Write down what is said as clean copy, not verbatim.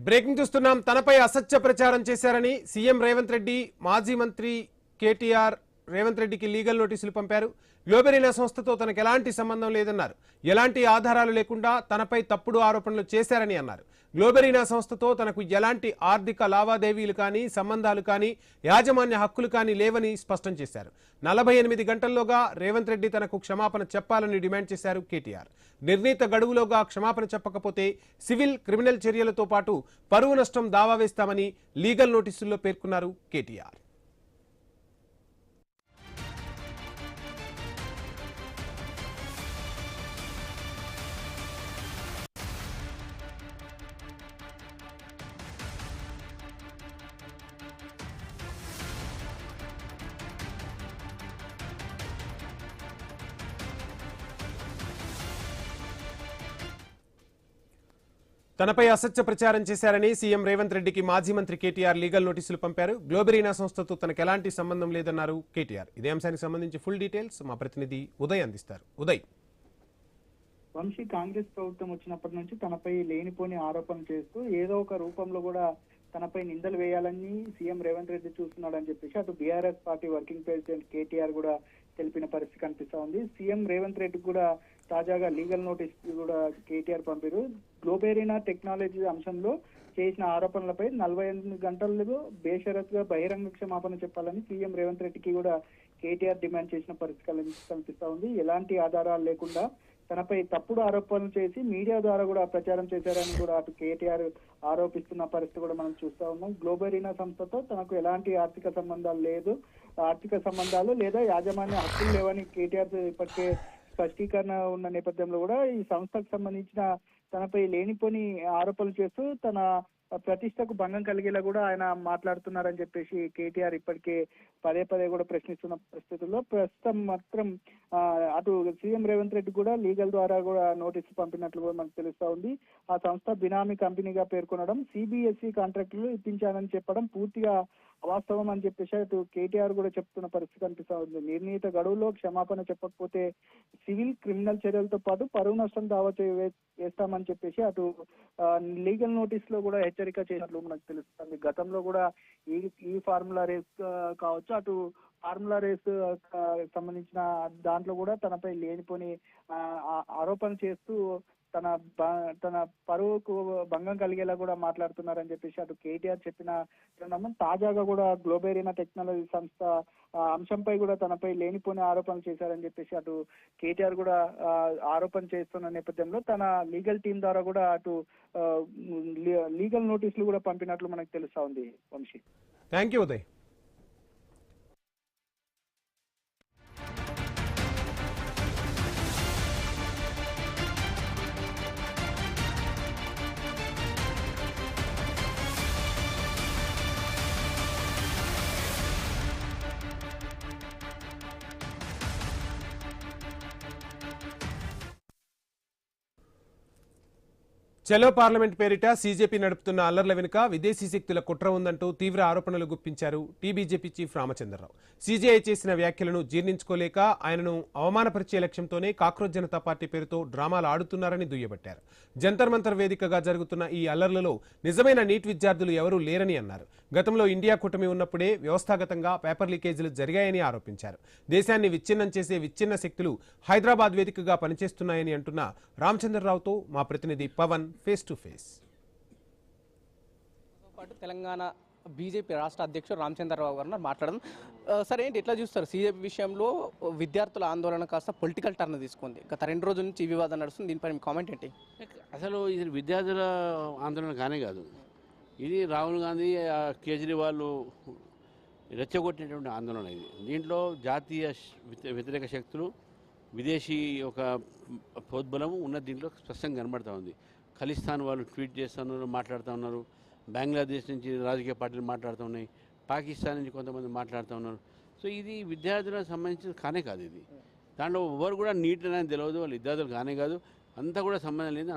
Breaking చూస్తున్నాం. తనపై అసత్య ప్రచారం చేశారని సీఎం రేవంత్ రెడ్డి మాజీ మంత్రి కేటీఆర్ రేవంత్ రెడ్డికి లీగల్ నోటీసులు పంపారు. గ్లోబెరీనా సంస్థతో తనకు ఎలాంటి సంబంధం లేదన్నారు. ఎలాంటి ఆధారాలు లేకుండా తనపై తప్పుడు ఆరోపణలు చేశారని అన్నారు. గ్లోబెరీనా సంస్థతో తనకు ఎలాంటి ఆర్థిక లావాదేవీలు కానీ సంబంధాలు కానీ యాజమాన్య హక్కులు కానీ లేవని స్పష్టం చేశారు. 48 గంటల్లోగా రేవంత్ రెడ్డి తనకు క్షమాపణ చెప్పాలని డిమాండ్ చేశారు కేటీఆర్. నిర్ణీత గడువులోగా క్షమాపణ చెప్పకపోతే సివిల్ క్రిమినల్ చర్యలతో పాటు పరువు నష్టం దావా వేస్తామని లీగల్ నోటీసుల్లో పేర్కొన్నారు కేటీఆర్. తనపై అసత్య ప్రచారం చేశారని సీఎం రేవంత్ రెడ్డికి మాజీ మంత్రి కేటీఆర్ లీగల్ నోటీసులు పంపారు. గ్లోబెరీనా సంస్థతో తనకు ఎలాంటి సంబంధం లేదన్నారు కేటీఆర్. ఇదే అంశానికి సంబంధించి ఫుల్ డీటెయిల్స్ మా ప్రతినిధి ఉదయ్ అందిస్తారు. ఉదయ్, వంశీ కాంగ్రెస్ ప్రభుత్వం వచ్చినప్పటి నుంచి తనపై లేనిపోని ఆరోపణలు చేస్తూ ఏదో ఒక రూపంలో కూడా తనపై నిందలు వేయాలని సీఎం రేవంత్ రెడ్డి చూస్తున్నాడని చెప్పేసి అటు BRS party working president KTR కూడా తెలిపిన పరిస్థితి కనిపిస్తా ఉంది. సీఎం రేవంత్ రెడ్డి కూడా తాజాగా లీగల్ నోటీస్ కూడా కేటీఆర్ పంపారు. గ్లోబెరీనా టెక్నాలజీ అంశంలో చేసిన ఆరోపణలపై 48 గంటల్లో బేషరతుగా బహిరంగ క్షమాపణ చెప్పాలని సీఎం రేవంత్ రెడ్డికి కూడా కేటీఆర్ డిమాండ్ చేసిన పరిస్థితి కనిపిస్తా ఉంది. ఎలాంటి ఆధారాలు లేకుండా తనపై తప్పుడు ఆరోపణలు చేసి మీడియా ద్వారా కూడా ప్రచారం చేశారని కూడా అటు కేటీఆర్ ఆరోపిస్తున్న పరిస్థితి కూడా మనం చూస్తా ఉన్నాం. గ్లోబెరీనా సంస్థతో తనకు ఎలాంటి ఆర్థిక సంబంధాలు లేదా యాజమాన్య హక్కులు లేవని కేటీఆర్ ఇప్పటికే స్పష్టీకరణ ఉన్న నేపథ్యంలో కూడా ఈ సంస్థకు సంబంధించిన తనపై లేనిపోని ఆరోపణలు చేస్తూ తన ప్రతిష్టకు భంగం కలిగేలా కూడా ఆయన మాట్లాడుతున్నారని చెప్పేసి కేటీఆర్ ఇప్పటికే పదే కూడా ప్రశ్నిస్తున్న పరిస్థితుల్లో ప్రస్తుతం మాత్రం అటు సీఎం రేవంత్ రెడ్డి కూడా లీగల్ ద్వారా కూడా నోటీసు పంపినట్లు కూడా మనకు తెలుస్తా ఉంది. ఆ సంస్థ బినామీ కంపెనీగా పేర్కొనడం, సిబిఎస్ఈ కాంట్రాక్టులు ఇప్పించానని చెప్పడం పూర్తిగా అవాస్తవం అని చెప్పేసి అటు కేటీఆర్ కూడా చెప్తున్న పరిస్థితి కనిపిస్తా ఉంది. నిర్ణీత గడువులో క్షమాపణ చెప్పకపోతే సివిల్ క్రిమినల్ చర్యలతో పాటు పరువు నష్టం దావా వేస్తామని చెప్పేసి అటు లీగల్ నోటీస్ లో కూడా హెచ్చరిక చేసినట్లు మనకు తెలుస్తుంది. గతంలో కూడా ఈ ఫార్ములా రేస్ కావచ్చు, అటు ఫార్ములా రేస్ సంబంధించిన దాంట్లో కూడా తనపై లేనిపోని ఆరోపణ చేస్తూ తన పరువుకు భంగం కలిగేలా కూడా మాట్లాడుతున్నారని చెప్పేసి అటు కేటీఆర్ చెప్పిన తాజాగా కూడా గ్లోబెరీనా టెక్నాలజీ సంస్థ అంశంపై కూడా తనపై లేనిపోని ఆరోపణలు చేశారని చెప్పేసి అటు కేటీఆర్ కూడా ఆరోపణ చేస్తున్న నేపథ్యంలో తన లీగల్ టీం ద్వారా కూడా అటు లీగల్ నోటీసులు కూడా పంపినట్లు మనకు తెలుస్తా ఉంది. Vamshi, thank you Uday. చలో పార్లమెంట్ పేరిట సీజేపీ నడుపుతున్న అల్లర్ల వెనుక విదేశీ శక్తుల కుట్ర ఉందంటూ తీవ్ర ఆరోపణలు గుప్పించారు టీబీజేపీ చీఫ్ రామచంద్రరావు. సీజేఐ చేసిన వ్యాఖ్యలను జీర్ణించుకోలేక ఆయనను అవమానపరిచే లక్ష్యంతోనే కాక్రోజ్ జనతా పార్టీ పేరుతో డ్రామాలు ఆడుతున్నారని దుయ్యబట్టారు. జంతర్ మంతర్ వేదికగా జరుగుతున్న ఈ అల్లర్లలో నిజమైన నీట్ విద్యార్థులు ఎవరూ లేరని అన్నారు. గతంలో ఇండియా కూటమి ఉన్నప్పుడే వ్యవస్థాగతంగా పేపర్ లీకేజీలు జరిగాయని ఆరోపించారు. దేశాన్ని విచ్ఛిన్నం చేసే విచ్ఛిన్న శక్తులు హైదరాబాద్ వేదికగా పనిచేస్తున్నాయని అంటున్న రామచంద్రరావుతో మా ప్రతినిధి Pavan face to face. Telangana BJP రాష్ట్ర అధ్యక్షుడు రామచంద్రరావు గారు మాట్లాడడం. సరే, ఏంటి ఎట్లా చూస్తారు? సీజేపీ విషయంలో విద్యార్థుల ఆందోళన కాస్త పొలిటికల్ టర్న్ తీసుకుంది. గత 2 రోజుల నుంచి ఈ వివాదం నడుస్తుంది. దీనిపై మీ కామెంట్ ఏంటి? అసలు ఇది విద్యార్థుల ఆందోళన కానే కాదు. ఇది రాహుల్ గాంధీ, కేజ్రీవాల్ రెచ్చగొట్టినటువంటి ఆందోళన ఇది. దీంట్లో జాతీయ వ్యతిరేక శక్తులు, విదేశీ ఒక ప్రోద్బలం ఉన్న దీంట్లో స్పష్టంగా కనబడుతూ ఉంది. ఖలిస్తాన్ వాళ్ళు ట్వీట్ చేస్తున్నారు, మాట్లాడుతూ ఉన్నారు. బంగ్లాదేశ్ నుంచి రాజకీయ పార్టీలు మాట్లాడుతూ ఉన్నాయి. పాకిస్తాన్ నుంచి కొంతమంది మాట్లాడుతూ ఉన్నారు. సో ఇది విద్యార్థులకు సంబంధించి కానే కాదు. ఇది దాంట్లో ఎవరు కూడా నీట్ అనేది తెలియదు. వాళ్ళు విద్యార్థులు కానే కాదు. అంతా కూడా సంబంధం లేదు.